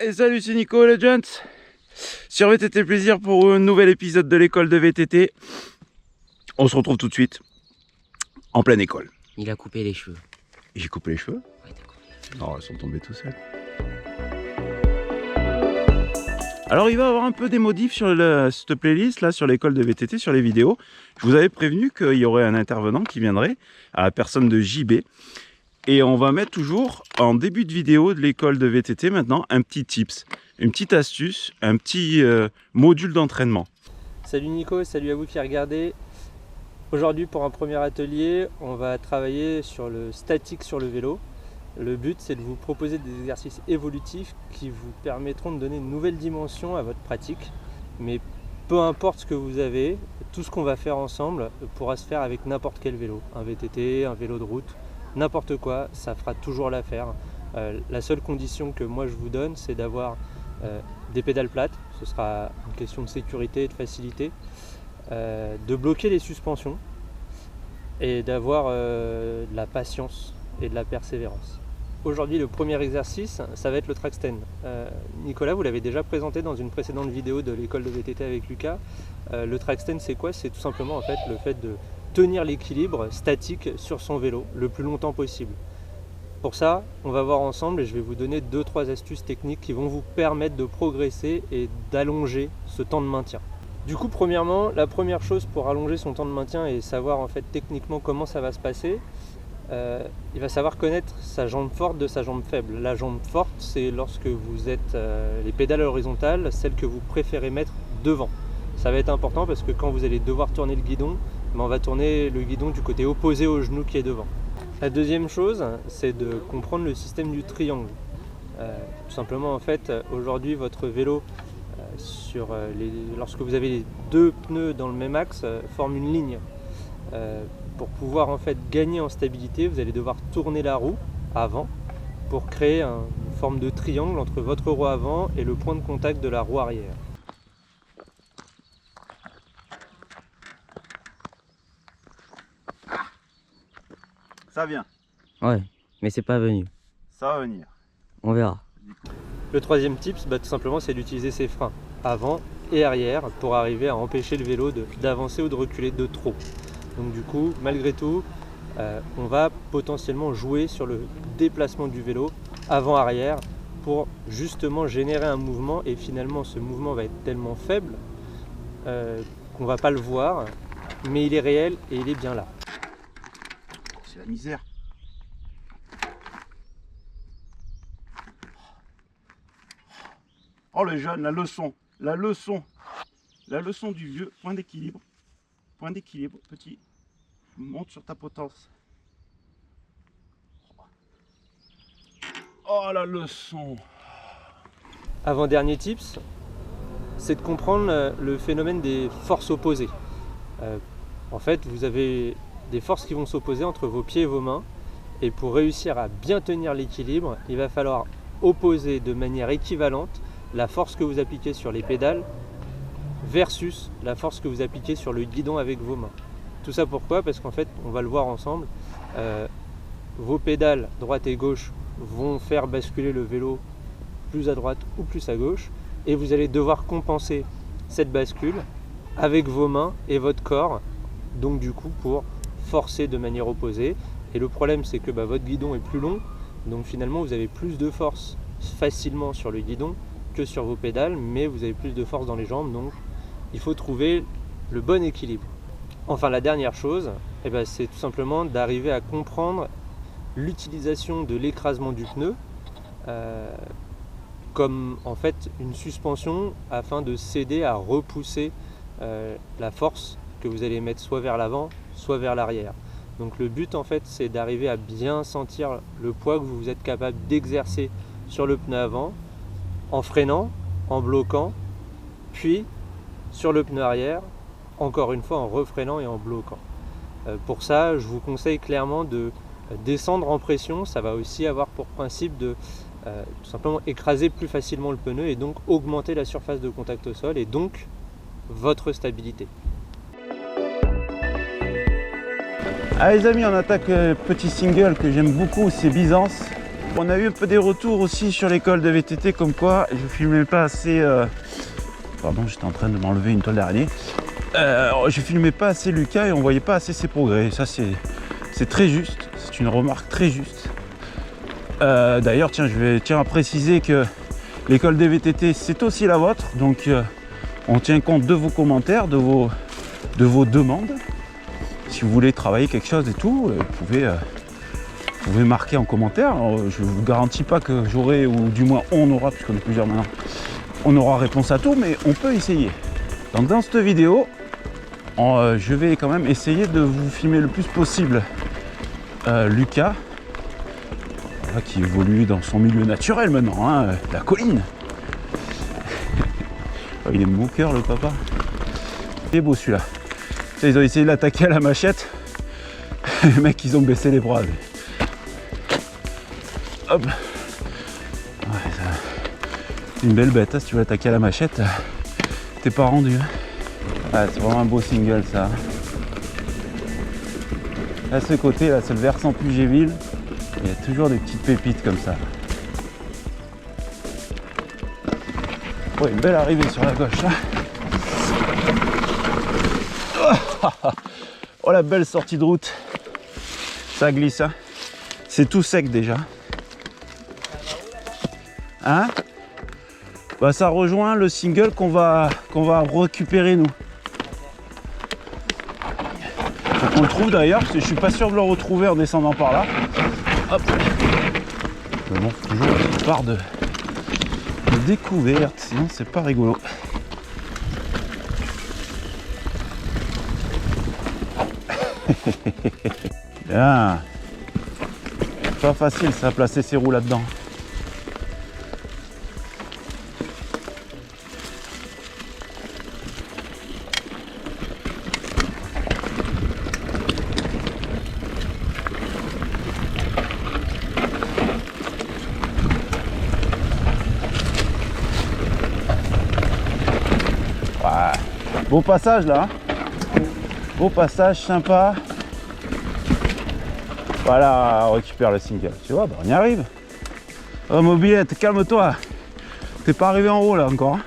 Et salut, c'est Nico Legends sur VTT Plaisir pour un nouvel épisode de l'école de VTT. On se retrouve tout de suite en pleine école. Il a coupé les cheveux. J'ai coupé les cheveux? Ouais, t'as coupé les cheveux. Non, ils sont tombés tout seuls. Alors il va y avoir un peu des modifs sur cette playlist là, sur l'école de VTT, sur les vidéos. Je vous avais prévenu qu'il y aurait un intervenant qui viendrait, à la personne de JB. Et on va mettre toujours en début de vidéo de l'école de VTT maintenant un petit tips, une petite astuce, un petit module d'entraînement. Salut Nico, salut à vous qui regardez. Aujourd'hui pour un premier atelier, on va travailler sur le statique sur le vélo. Le but c'est de vous proposer des exercices évolutifs qui vous permettront de donner une nouvelle dimension à votre pratique. Mais peu importe ce que vous avez, tout ce qu'on va faire ensemble pourra se faire avec n'importe quel vélo. Un VTT, un vélo de route. N'importe quoi, ça fera toujours l'affaire. La seule condition que moi je vous donne, c'est d'avoir des pédales plates. Ce sera une question de sécurité et de facilité. De bloquer les suspensions et d'avoir de la patience et de la persévérance. Aujourd'hui, le premier exercice, ça va être le track stand. Nicolas, vous l'avez déjà présenté dans une précédente vidéo de l'école de VTT avec Lucas. Le track stand, c'est quoi? C'est tout simplement en fait le fait de tenir l'équilibre statique sur son vélo le plus longtemps possible. Pour ça, on va voir ensemble et je vais vous donner 2-3 astuces techniques qui vont vous permettre de progresser et d'allonger ce temps de maintien. Du coup, premièrement, la première chose pour allonger son temps de maintien et savoir en fait techniquement comment ça va se passer, il va savoir connaître sa jambe forte de sa jambe faible. La jambe forte, c'est lorsque vous êtes les pédales horizontales, celles que vous préférez mettre devant. Ça va être important parce que quand vous allez devoir tourner le guidon, on va tourner le guidon du côté opposé au genou qui est devant. La deuxième chose, c'est de comprendre le système du triangle. Tout simplement, en fait, aujourd'hui, votre vélo, lorsque vous avez les deux pneus dans le même axe, forme une ligne. Pour pouvoir en fait gagner en stabilité, vous allez devoir tourner la roue avant pour créer une forme de triangle entre votre roue avant et le point de contact de la roue arrière. Ça vient, Ouais, mais c'est pas venu. ça va venir. On verra. Le troisième tips, tout simplement, c'est d'utiliser ses freins avant et arrière pour arriver à empêcher le vélo d'avancer ou de reculer de trop. Donc du coup, malgré tout, on va potentiellement jouer sur le déplacement du vélo avant-arrière pour justement générer un mouvement et finalement ce mouvement va être tellement faible qu'on va pas le voir, mais il est réel et il est bien là. C'est la misère. Oh le jeune, la leçon du vieux, point d'équilibre, petit, monte sur ta potence. Oh la leçon. Avant-dernier tips, c'est de comprendre le phénomène des forces opposées. En fait, vous avez des forces qui vont s'opposer entre vos pieds et vos mains. Et pour réussir à bien tenir l'équilibre, il va falloir opposer de manière équivalente la force que vous appliquez sur les pédales versus la force que vous appliquez sur le guidon avec vos mains. Tout ça pourquoi? Parce qu'en fait, on va le voir ensemble, vos pédales droite et gauche vont faire basculer le vélo plus à droite ou plus à gauche et vous allez devoir compenser cette bascule avec vos mains et votre corps, donc du coup pour forcer de manière opposée. Et le problème c'est que votre guidon est plus long, donc finalement vous avez plus de force facilement sur le guidon que sur vos pédales, mais vous avez plus de force dans les jambes, donc il faut trouver le bon équilibre. Enfin, la dernière chose, c'est tout simplement d'arriver à comprendre l'utilisation de l'écrasement du pneu comme en fait une suspension afin de s'aider à repousser la force que vous allez mettre soit vers l'avant, soit vers l'arrière. Donc le but en fait c'est d'arriver à bien sentir le poids que vous êtes capable d'exercer sur le pneu avant en freinant, en bloquant, puis sur le pneu arrière, encore une fois en refreinant et en bloquant. Pour ça, je vous conseille clairement de descendre en pression. Ça va aussi avoir pour principe de tout simplement écraser plus facilement le pneu et donc augmenter la surface de contact au sol et donc votre stabilité. Allez les amis, on attaque petit single que j'aime beaucoup, c'est Byzance. On a eu un peu des retours aussi sur l'école de VTT comme quoi je filmais pas assez... Pardon, j'étais en train de m'enlever une toile d'araignée. Je filmais pas assez Lucas et on voyait pas assez ses progrès. Ça c'est très juste, c'est une remarque très juste. D'ailleurs, tiens, je tiens à préciser que l'école des VTT c'est aussi la vôtre. Donc on tient compte de vos commentaires, de vos demandes. Si vous voulez travailler quelque chose et tout, vous pouvez marquer en commentaire. Alors, je ne vous garantis pas que j'aurai, ou du moins on aura, puisqu'on est plusieurs maintenant, on aura réponse à tout, mais on peut essayer. Donc dans cette vidéo, je vais quand même essayer de vous filmer le plus possible Lucas, voilà, qui évolue dans son milieu naturel maintenant, hein, la colline. Oh, il est beau cœur le papa. Il est beau celui-là. Ils ont essayé de l'attaquer à la machette. Les mecs, ils ont baissé les bras. Hop. Ouais, c'est une belle bête, hein, si tu veux l'attaquer à la machette, t'es pas rendu. Hein. Ah, c'est vraiment un beau single ça. À ce côté, là, c'est le versant Puget-Ville. Il y a toujours des petites pépites comme ça. Oh, une belle arrivée sur la gauche là. Oh la belle sortie de route. Ça glisse, hein. C'est tout sec déjà. Hein? Bah ça rejoint le single qu'on va récupérer nous. Faut qu'on le trouve d'ailleurs, parce que je suis pas sûr de le retrouver en descendant par là. Hop. Mais bon, faut toujours une petite part de découverte, sinon c'est pas rigolo. Bien. Pas facile ça, placer ses roues là-dedans. Ouais. Beau passage là. Beau passage, sympa. Voilà, on récupère le single. Tu vois, bah on y arrive. Oh mobilette, calme-toi. T'es pas arrivé en haut là encore. Hein.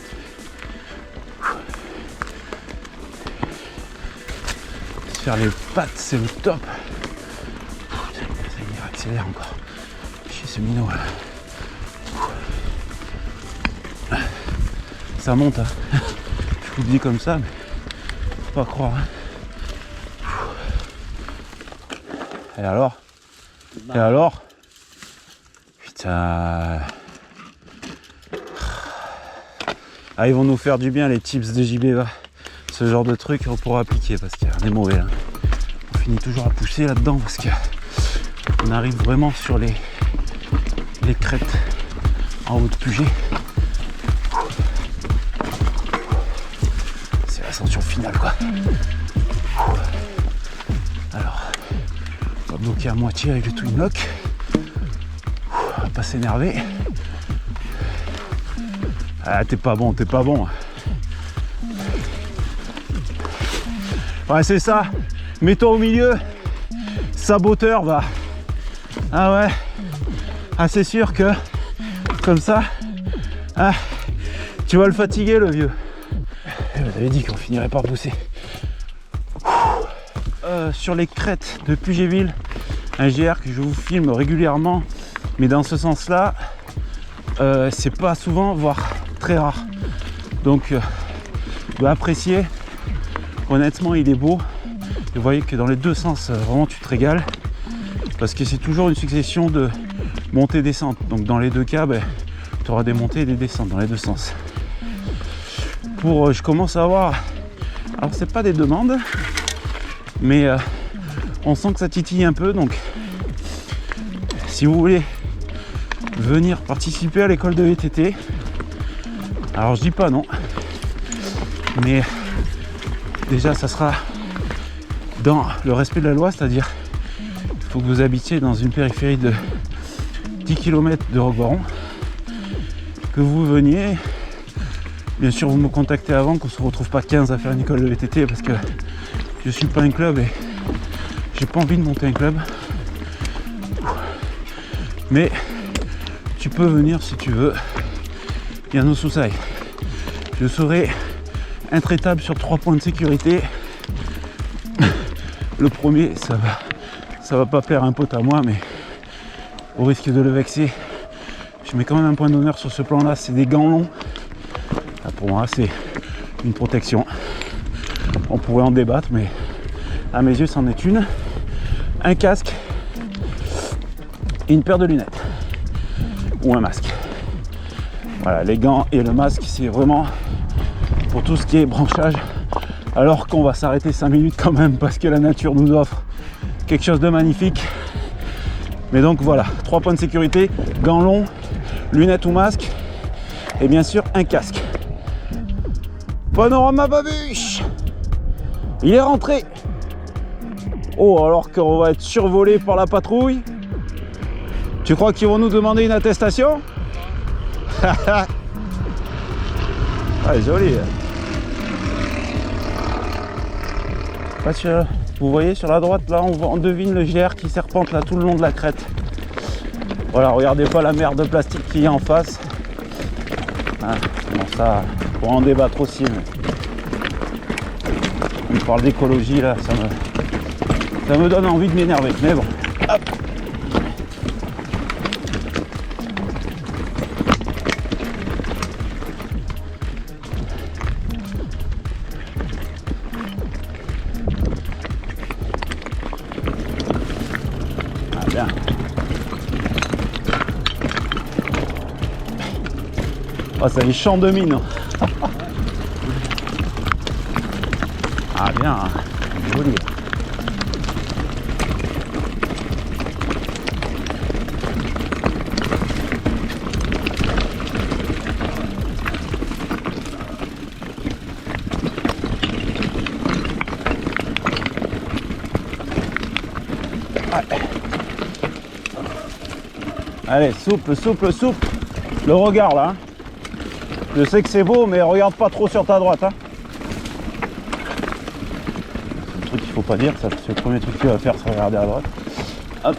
Se faire les pattes, c'est le top. Ça y est, accélère encore. Chez ce minot là. Ça monte. Hein. Je vous le dis comme ça, mais faut pas croire. Hein. Et alors? Et alors? Putain. Ah, ils vont nous faire du bien les tips de JB, va. Ce genre de truc on pourra appliquer parce qu'il y a des mauvais là. On finit toujours à pousser là-dedans parce que on arrive vraiment sur les crêtes en haut de Puget. C'est l'ascension finale quoi. Alors, on va bloquer à moitié avec le twin lock. On va pas s'énerver. Ah, t'es pas bon, t'es pas bon. Ouais, c'est ça. Mets-toi au milieu. Saboteur, va. Ah ouais. Ah, c'est sûr que comme ça, ah, tu vas le fatiguer, le vieux. Vous avez dit qu'on finirait par pousser. Sur les crêtes de Puget-Ville, un GR que je vous filme régulièrement, mais dans ce sens-là, c'est pas souvent, voire très rare. Donc, apprécier. Honnêtement, il est beau. Vous voyez que dans les deux sens, vraiment, tu te régales. Parce que c'est toujours une succession de montées-descentes. Donc, dans les deux cas, tu auras des montées et des descentes dans les deux sens. Je commence à avoir... Alors, c'est pas des demandes, mais on sent que ça titille un peu. Donc, si vous voulez venir participer à l'école de VTT, alors je dis pas non, mais déjà ça sera dans le respect de la loi, c'est-à-dire il faut que vous habitiez dans une périphérie de 10 km de Roquebaron, que vous veniez, bien sûr vous me contactez avant, qu'on se retrouve pas 15 à faire une école de VTT, parce que je suis pas un club et j'ai pas envie de monter un club, mais tu peux venir si tu veux. Yanno Susai. Je serai intraitable sur 3 points de sécurité. Le premier, ça va pas plaire à un pote à moi, mais au risque de le vexer, je mets quand même un point d'honneur sur ce plan là, c'est des gants longs. Là, pour moi c'est une protection. On pourrait en débattre, mais à mes yeux c'en est une. Un casque et une paire de lunettes. Ou un masque. Voilà, les gants et le masque, c'est vraiment pour tout ce qui est branchage. Alors qu'on va s'arrêter 5 minutes quand même parce que la nature nous offre quelque chose de magnifique. Mais donc voilà, 3 points de sécurité, gants longs, lunettes ou masque et bien sûr un casque. Panorama Babuche, il est rentré. Oh, alors qu'on va être survolé par la patrouille. Tu crois qu'ils vont nous demander une attestation? Ah, joli. Vous voyez sur la droite là, on devine le GR qui serpente là tout le long de la crête. Voilà, regardez pas la mer de plastique qu'il y a en face. Ah, bon, ça, pour en débattre aussi. Mais... on parle d'écologie là, ça me donne envie de m'énerver. Mais bon, hop. Bien. Oh, c'est les champs de mine. Ah bien, joli. Allez, souple. Le regard là. Hein. Je sais que c'est beau, mais regarde pas trop sur ta droite. Hein. C'est le truc qu'il faut pas dire, ça, c'est le premier truc que tu vas faire, c'est regarder à droite. Hop.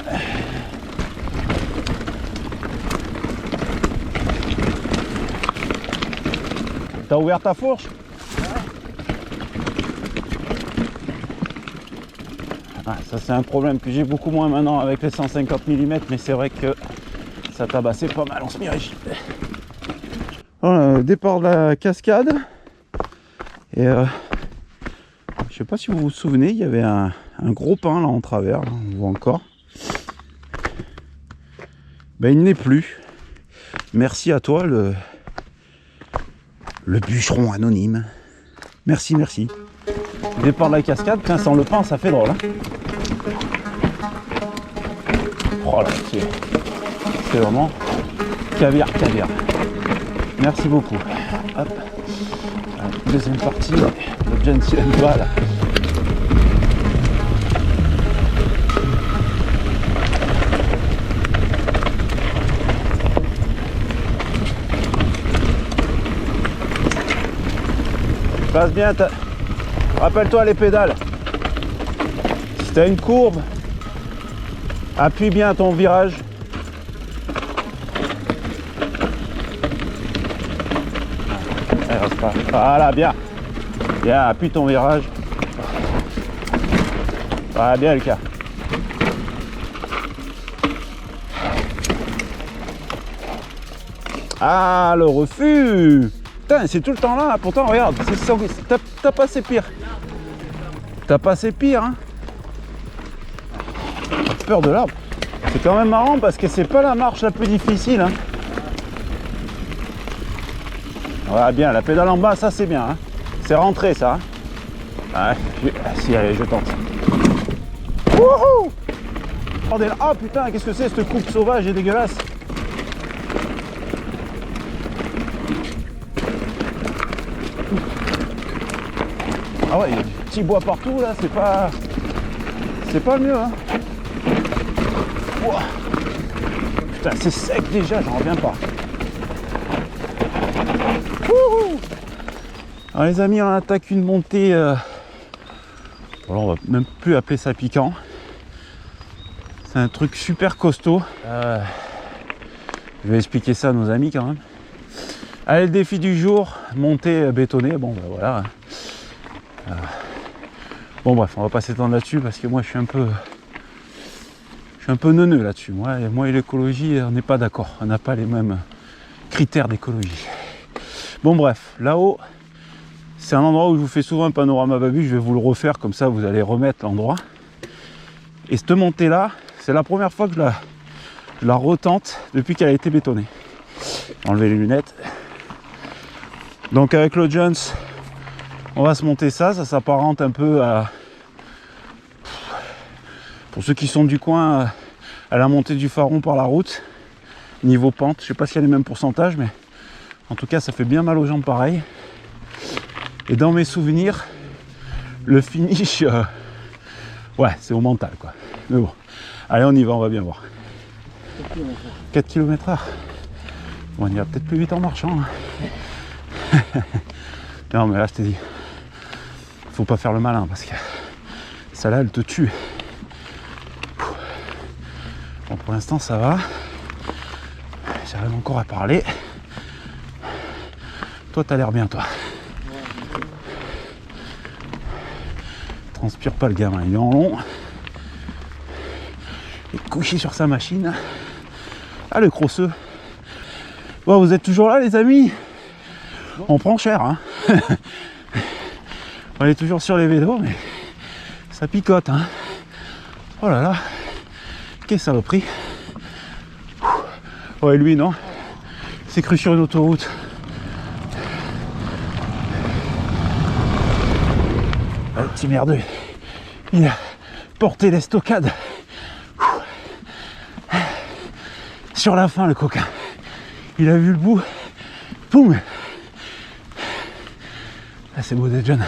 T'as ouvert ta fourche? Ah, ça c'est un problème que j'ai beaucoup moins maintenant avec les 150 mm, mais c'est vrai que ça tabassait pas mal en semi-rigide. Voilà, départ de la cascade. Et je sais pas si vous vous souvenez, il y avait un gros pin là en travers, là, on voit encore. Ben il n'est plus. Merci à toi le bûcheron anonyme. Merci. Départ de la cascade, putain, sans le pain ça fait drôle. Hein. Oh là, c'est vraiment caviar. Merci beaucoup. Hop. Deuxième partie, le Jensen va là. Passe bien, rappelle-toi les pédales. Si tu as une courbe, appuie bien ton virage. Voilà, bien. Bien, appuie ton virage. Voilà, bien le cas. Ah, le refus. Putain, c'est tout le temps là, pourtant regarde, t'as passé pire. T'as passé pire, hein. Peur de l'arbre. C'est quand même marrant parce que c'est pas la marche la plus difficile, hein. Voilà, bien, la pédale en bas, ça c'est bien, hein. C'est rentré ça, hein. Ouais, si, allez, je tente. Wouhou! Oh putain, qu'est-ce que c'est cette coupe sauvage et dégueulasse? Ah ouais, il y a du petit bois partout là, c'est pas le mieux, hein. Wow. Putain, c'est sec déjà, j'en reviens pas. Wouhou. Alors les amis, on attaque une montée. Alors on va même plus appeler ça piquant. C'est un truc super costaud. Je vais expliquer ça à nos amis quand même. Allez, le défi du jour, monter bétonné. Bon, ben voilà. Bon, bref, on va pas s'étendre là-dessus parce que moi, je suis un peu neuneux là-dessus. Moi et l'écologie, on n'est pas d'accord. On n'a pas les mêmes critères d'écologie. Bon, bref, là-haut, c'est un endroit où je vous fais souvent un panorama babu. Je vais vous le refaire, comme ça, vous allez remettre l'endroit. Et cette montée-là, c'est la première fois que je la retente depuis qu'elle a été bétonnée. Enlever les lunettes. Donc avec le Jones, on va se monter ça s'apparente un peu à, pour ceux qui sont du coin, à la montée du Faron par la route, niveau pente. Je sais pas s'il y a les mêmes pourcentages, mais en tout cas ça fait bien mal aux jambes pareil. Et dans mes souvenirs, le finish, ouais, c'est au mental quoi. Mais bon, allez on y va, on va bien voir. 4 km/h. Bon, on ira peut-être plus vite en marchant. Hein. Non mais là je t'ai dit, faut pas faire le malin parce que celle-là elle te tue. Bon, pour l'instant ça va. J'arrive encore à parler. Toi t'as l'air bien toi. Transpire pas le gamin, il est en long. Il est couché sur sa machine. Ah le crosseux. Bon, vous êtes toujours là les amis? On prend cher hein. On est toujours sur les vélos mais ça picote hein. Oh là là. Quelle saloperie. Ouais lui non. C'est cru sur une autoroute. Ah, le petit merdeux. Il a porté l'estocade. Sur la fin le coquin. Il a vu le bout. Poum. Ah, c'est beau d'être jeune.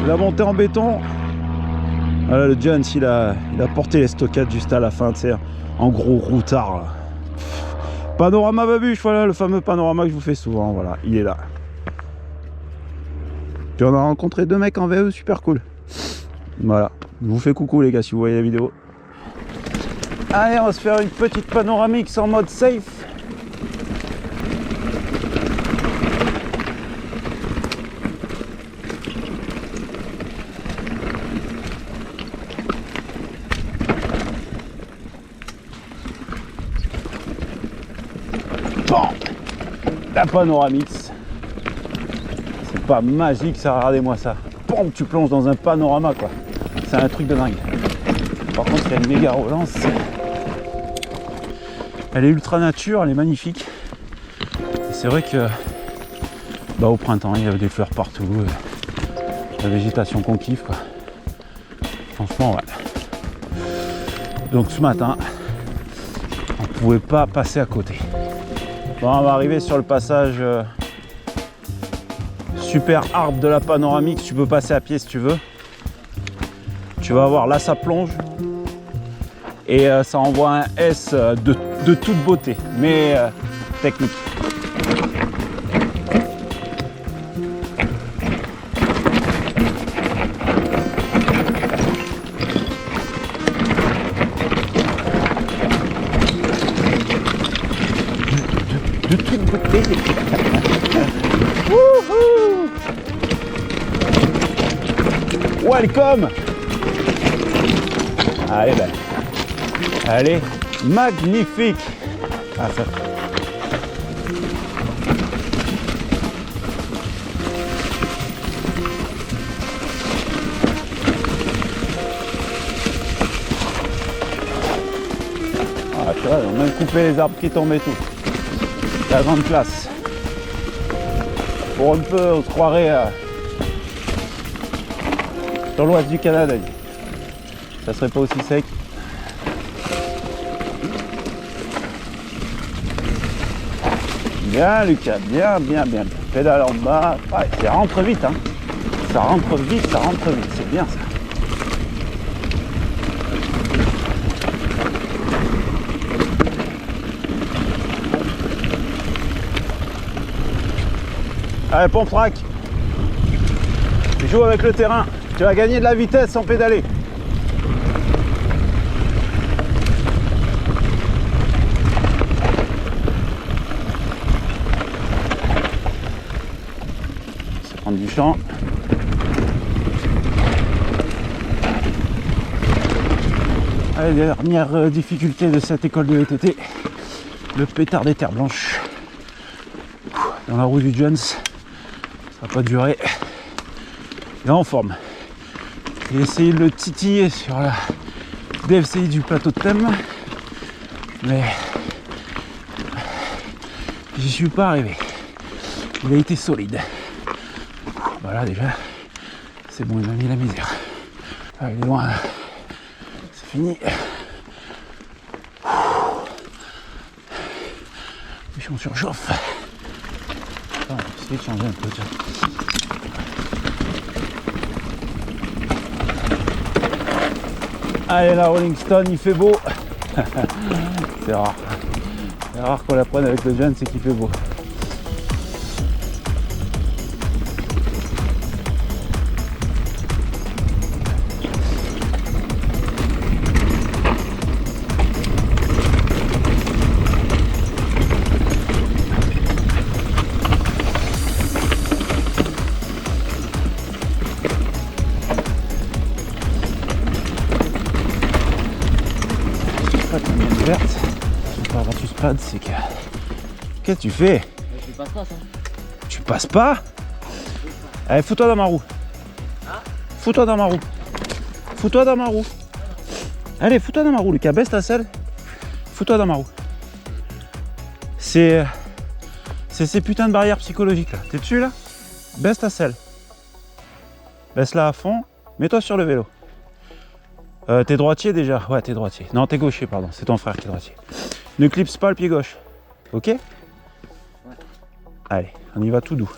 La montée en béton. Voilà, le Jones il a porté les stockades juste à la fin, tu sais, en gros routard. Là. Panorama babuche, voilà le fameux panorama que je vous fais souvent, voilà, il est là. Puis on a rencontré 2 mecs en VE super cool. Voilà, je vous fais coucou les gars si vous voyez la vidéo. Allez, on va se faire une petite panoramique en mode safe. Bon, la panoramix. C'est pas magique ça, regardez-moi ça. Bon, tu plonges dans un panorama quoi. C'est un truc de dingue. Par contre, il y a une méga relance. Elle est ultra nature, elle est magnifique. C'est vrai que bah, au printemps, il y avait des fleurs partout. La végétation qu'on kiffe quoi. Franchement, ouais. Donc ce matin, on ne pouvait pas passer à côté. Bon, on va arriver sur le passage super hard de la panoramique. Tu peux passer à pied si tu veux. Tu vas voir, là ça plonge. Et ça envoie un S de toute beauté, mais technique. De toute beauté. Wouhou! Welcome! Allez, ben. Elle est magnifique. Ah, ça. Ah, tu vois, on a même coupé les arbres qui tombent et tout. La grande classe. Pour un peu, on se croirait sur l'ouest du Canada. Ça serait pas aussi sec. Bien Lucas, bien. Pédale en bas. Ouais, ça rentre vite, hein. Ça rentre vite, c'est bien ça. Allez, pompe track. Tu joues avec le terrain. Tu vas gagner de la vitesse sans pédaler. descendre du champ. Allez, dernière difficulté de cette école de VTT, le pétard des terres blanches. Dans la roue du Jones, ça va pas durer. Il est en forme. J'ai essayé de le titiller sur la DFCI du plateau de Thème, mais j'y suis pas arrivé. Il a été solide. Voilà, déjà, c'est bon, il m'a mis la misère. Ah, il est loin là. C'est fini. Puis on surchauffe. On va essayer de changer un peu. Tiens. Allez, la Rolling Stone, il fait beau. C'est rare. C'est rare qu'on la prenne avec le jeune, c'est qu'il fait beau. Verte, pas Ratus Pad, c'est que. Qu'est-ce que tu fais? Je passe pas ça. Tu passes pas? Allez, fous-toi dans ma roue. Fous-toi dans ma roue. Fous-toi dans ma roue. Allez, fous-toi dans ma roue, Lucas. Baisse ta selle. Fous-toi dans ma roue. C'est ces putains de barrières psychologiques là. T'es dessus là? Baisse ta selle. Baisse-la à fond. Mets-toi sur le vélo. T'es droitier déjà? Ouais, t'es droitier. Non, t'es gaucher, pardon. C'est ton frère qui est droitier. Ne clipse pas le pied gauche. Ok? Ouais. Allez, on y va tout doux.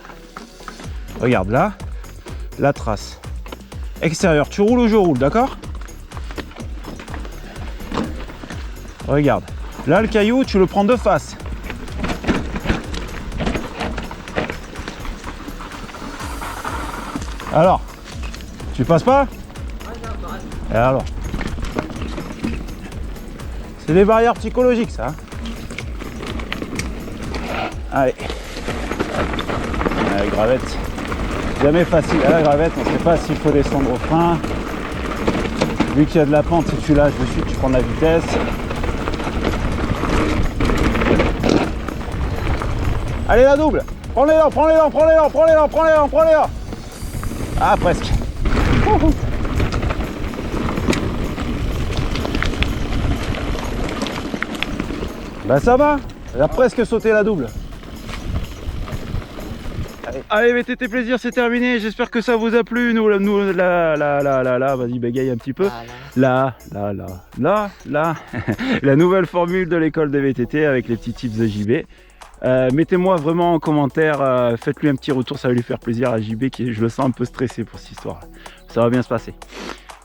Regarde là, la trace. Extérieur, tu roules ou je roule, d'accord? Regarde. Là, le caillou, tu le prends de face. Alors, tu passes pas? Et alors? C'est des barrières psychologiques, ça. Allez. Allez, gravette. Jamais facile à la gravette, on ne sait pas s'il faut descendre au frein. Vu qu'il y a de la pente, si tu lâches dessus, tu prends de la vitesse. Allez, la double. Prends-les-en, prends-les-en, prends-les-en, prends-les-en, prends-les-en, prends-les-en. Ah, presque. Bah ça va, elle a presque sauté la double. Allez, VTT plaisir, c'est terminé. J'espère que ça vous a plu. Nous là, vas-y, bégaye un petit peu. Là. La nouvelle formule de l'école de VTT avec les petits tips de JB. Mettez-moi vraiment en commentaire, faites-lui un petit retour, ça va lui faire plaisir à JB qui, je le sens un peu stressé pour cette histoire. Ça va bien se passer.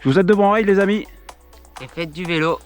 Je vous souhaite de bons rails les amis. Et faites du vélo.